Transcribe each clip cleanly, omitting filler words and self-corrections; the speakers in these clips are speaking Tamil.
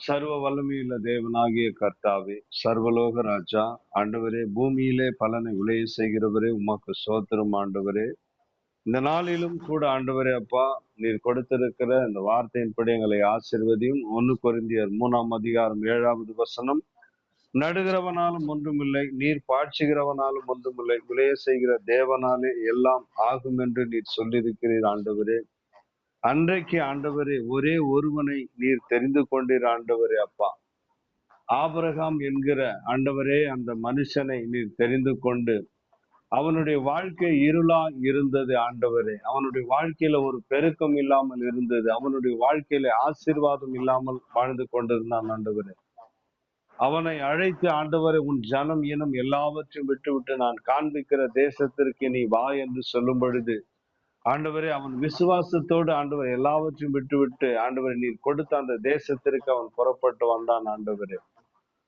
சர்வ வல்லமையுள்ள தேவனாகிய கர்த்தாவே, சர்வலோக ராஜா, ஆண்டவரே, பூமியிலே பலனை விளைய செய்கிறவரே, உமக்கு சோத்திரம் ஆண்டவரே. இந்த நாளிலும் கூட ஆண்டவரே அப்பா, நீர் கொடுத்திருக்கிற இந்த வார்த்தையின்படி எங்களை ஆசீர்வதியும். 1 கொரிந்தியர் 3ஆம் அதிகாரம் 7வது வசனம், நடுகிறவனாலும் ஒன்றுமில்லை, நீர் பாய்ச்சுகிறவனாலும் ஒன்றுமில்லை, விளைய செய்கிற தேவனாலே எல்லாம் ஆகும் என்று நீர் சொல்லியிருக்கிறீர் ஆண்டவரே. அன்றைக்கு ஆண்டவரே, ஒரே ஒருவனை நீர் தெரிந்து கொண்டீர் ஆண்டவரே அப்பா. ஆபிரகாம் என்கிற ஆண்டவரே, அந்த மனுஷனை நீர் தெரிந்து கொண்டு அவனுடைய வாழ்க்கை இருளா இருந்தது ஆண்டவரே. அவனுடைய வாழ்க்கையில ஒரு பெருக்கம் இல்லாமல் இருந்தது. அவனுடைய வாழ்க்கையில ஆசீர்வாதம் இல்லாமல் வாழ்ந்து கொண்டிருந்தான் ஆண்டவரே. அவனை அழைத்து, ஆண்டவரே, உன் ஜனம் இனம் எல்லாவற்றையும் விட்டுவிட்டு நான் காண்பிக்கிற தேசத்திற்கு நீ வா என்று சொல்லும் பொழுது, ஆண்டவரே, அவன் விசுவாசத்தோடு ஆண்டவர் எல்லாவற்றையும் விட்டுவிட்டு ஆண்டவரை நீர் கொடுத்த அந்த தேசத்திற்கு அவன் புறப்பட்டு வந்தான் ஆண்டவரே.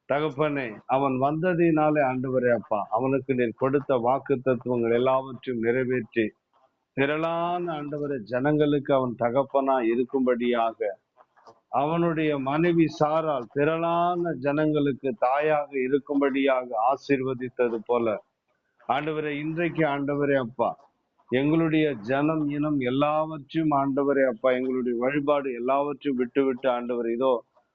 தகப்பனே, அவன் வந்ததினாலே ஆண்டவரே அப்பா, அவனுக்கு நீர் கொடுத்த வாக்கு தத்துவங்கள் எல்லாவற்றையும் நிறைவேற்றி திரளான ஆண்டவரே ஜனங்களுக்கு அவன் தகப்பனா இருக்கும்படியாக, அவனுடைய மனைவி சாரால் திரளான ஜனங்களுக்கு தாயாக இருக்கும்படியாக ஆசீர்வதித்தது போல ஆண்டவரே, இன்றைக்கு ஆண்டவரே அப்பா, எங்களுடைய ஜனம் இனம் எல்லாவற்றையும் ஆண்டவரே அப்பா, எங்களுடைய வழிபாடு எல்லாவற்றையும் விட்டு ஆண்டவர், இதோ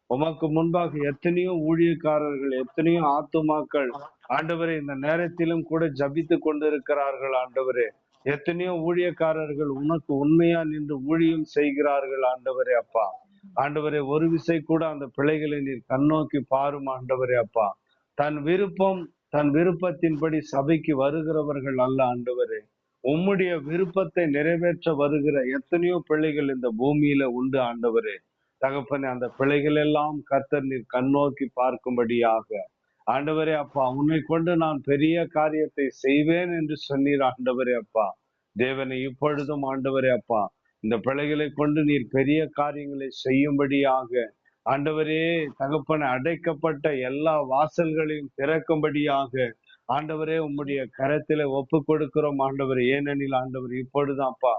உமக்கு முன்பாக எத்தனையோ ஊழியக்காரர்கள், எத்தனையோ ஆத்துமாக்கள் ஆண்டவரே இந்த நேரத்திலும் கூட ஜபித்து கொண்டிருக்கிறார்கள் ஆண்டவரே. எத்தனையோ ஊழியக்காரர்கள் உனக்கு உண்மையா நின்று ஊழியம் செய்கிறார்கள் ஆண்டவரே அப்பா. ஆண்டவரே, ஒரு விசை கூட அந்த பிள்ளைகளை நீர் கண்ணோக்கி பாரும் ஆண்டவரே அப்பா. தன் விருப்பத்தின்படி சபைக்கு வருகிறவர்கள் அல்ல ஆண்டவரே, உம்முடைய விருப்பத்தை நிறைவேற்ற வருகிற எத்தனையோ பிள்ளைகள் இந்த பூமியில உண்டு ஆண்டவரே. தகப்பனே, அந்த பிள்ளைகள் எல்லாம் கர்த்தர் நீர் கண்ணோக்கி பார்க்கும்படியாக ஆண்டவரே அப்பா, உன்னை கொண்டு நான் பெரிய காரியத்தை செய்வேன் என்று சொன்னீர் ஆண்டவரே அப்பா. தேவனை, இப்பொழுதும் ஆண்டவரே அப்பா, இந்த பிள்ளைகளை கொண்டு நீர் பெரிய காரியங்களை செய்யும்படியாக ஆண்டவரே தகப்பனை, அடைக்கப்பட்ட எல்லா வாசல்களையும் திறக்கும்படியாக ஆண்டவரே உம்முடைய கரத்திலே ஒப்பு கொடுக்கிறோம் ஆண்டவரே. ஏனெனில் ஆண்டவர், இப்பொழுதுதான் அப்பா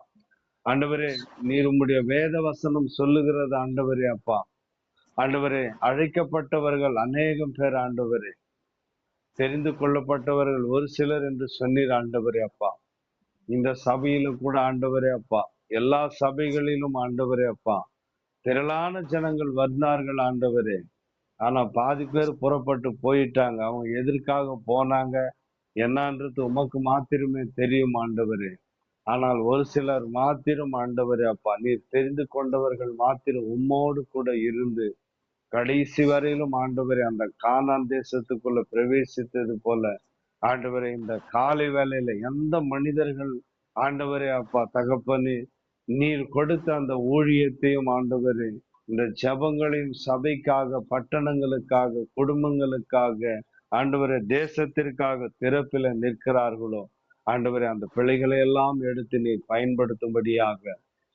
ஆண்டவரே, நீர் உம்முடைய வேத வசனம் சொல்லுகிறது ஆண்டவரே அப்பா. ஆண்டவரே, அழைக்கப்பட்டவர்கள் அநேகம் பேர் ஆண்டவரே, தெரிந்து கொள்ளப்பட்டவர்கள் ஒரு சிலர் என்று சொன்னீர் ஆண்டவரே அப்பா. இந்த சபையிலும் கூட ஆண்டவரே அப்பா, எல்லா சபைகளிலும் ஆண்டவரே அப்பா, திரளான ஜனங்கள் வந்தார்கள் ஆண்டவரே. ஆனா பாதி பேர் புறப்பட்டு போயிட்டாங்க. அவங்க எதற்காக போனாங்க என்னன்றது உமக்கு மாத்திரமே தெரியும் ஆண்டவரே. ஆனால் ஒரு சிலர் மாத்திரம் ஆண்டவரே அப்பா, நீர் தெரிந்து கொண்டவர்கள் மாத்திரம் உம்மோடு கூட இருந்து கடைசி வரையிலும் ஆண்டவரே அந்த கானான் தேசத்துக்குள்ள பிரவேசித்தது போல ஆண்டவரே, இந்த காலை வேளையில எந்த மனிதர்கள் ஆண்டவரே அப்பா தகப்பனே, நீர் கொடுத்த அந்த ஊழியத்தையும் ஆண்டவரே, இந்த ஜபங்களையும் சபைக்காக, பட்டணங்களுக்காக, குடும்பங்களுக்காக, ஆண்டவரே தேசத்திற்காக திறப்பில நிற்கிறார்களோ ஆண்டவரே, அந்த பிள்ளைகளை எல்லாம் எடுத்து நீர் பயன்படுத்தும்படியாக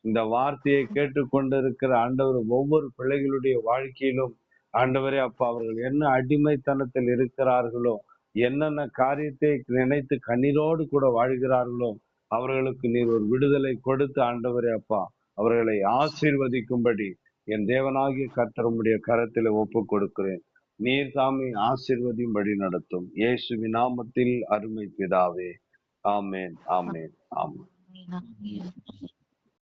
இந்த வார்த்தையை கேட்டுக்கொண்டிருக்கிற ஆண்டவர் ஒவ்வொரு பிள்ளைகளுடைய வாழ்க்கையிலும் ஆண்டவரே அப்பா, அவர்கள் என்ன அடிமைத்தனத்தில் இருக்கிறார்களோ, என்னென்ன காரியத்தை நினைத்து கண்ணீரோடு கூட வாழ்கிறார்களோ, அவர்களுக்கு நீர் ஒரு விடுதலை கொடுத்து ஆண்டவரே அப்பா, அவர்களை ஆசீர்வதிக்கும்படி என் தேவனாகிய கர்த்தருடைய கரத்தில் ஒப்பு கொடுக்கிறேன். நீர் தாமே ஆசீர்வதியும்படி நடத்தும். இயேசுவின் நாமத்தில் அருமை பிதாவே, ஆமென், ஆமென், ஆமென்.